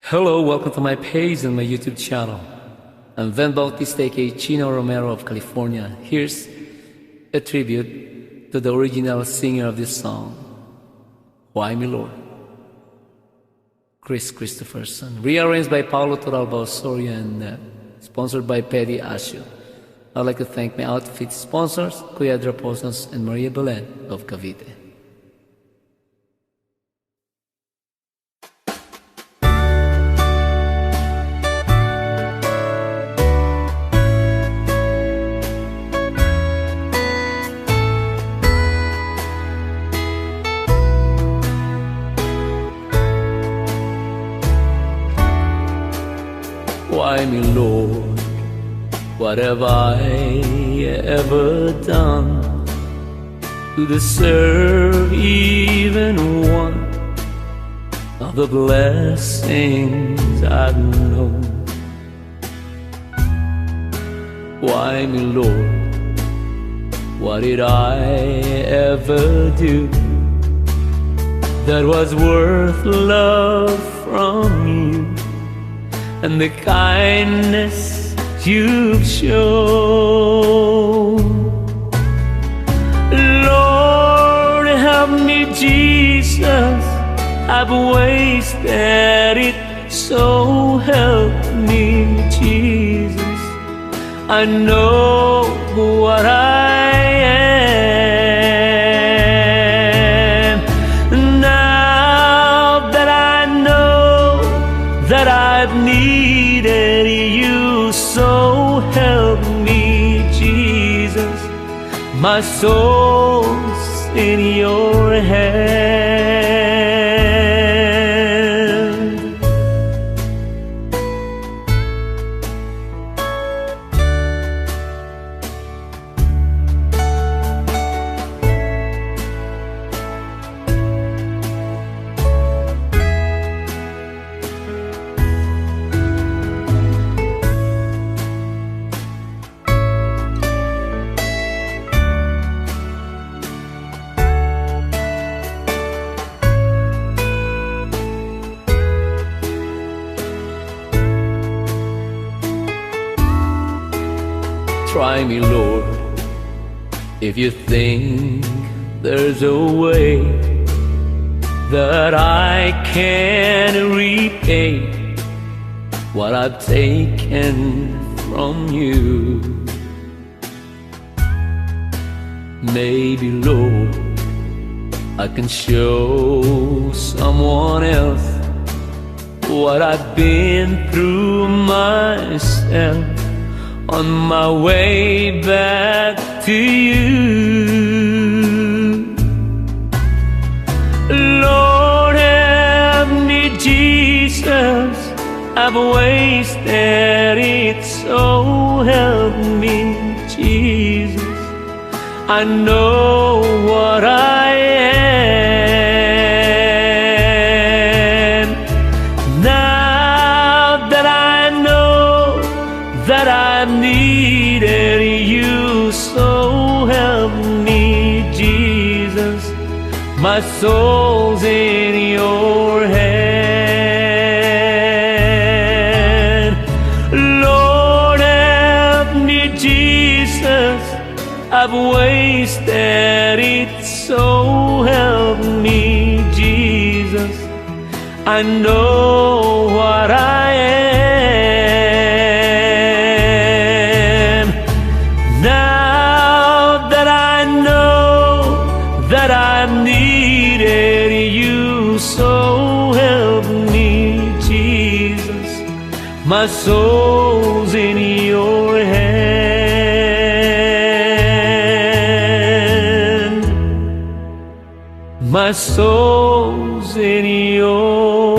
Hello, welcome to my page and my YouTube channel. I'm VHEN BAUTISTA aka Chino Romero of California. Here's a tribute to the original singer of this song, Why Me Lord, Kristofferson, rearranged by Paulo Toralba Osorio and sponsored by Peddy Asio. I'd like to thank my outfit sponsors, Kuya Draposas and Maria Belen of Cavite. Why me, Lord? What have I ever done to deserve even one of the blessings I've known? Why me, Lord? What did I ever do that was worth love from you and the kindness you've shown? Lord, help me, Jesus, I've wasted it, so help me, Jesus. I know what I am. Now that I know that I've needed you, so help me, Jesus. My soul's in your hand. Try me, Lord, if you think there's a way that I can repay what I've taken from you. Maybe, Lord, I can show someone else what I've been through myself on my way back to you. Lord, help me, Jesus, I've wasted it, so help me, Jesus. I know what I am. Now that I know that I've needed you, so help me, Jesus. My soul's in your hand. Lord, help me, Jesus, I've wasted it, so help me, Jesus. I know what I am. Now that I know that I've needed you, so help me, Jesus. My soul's in your hand. My soul's in your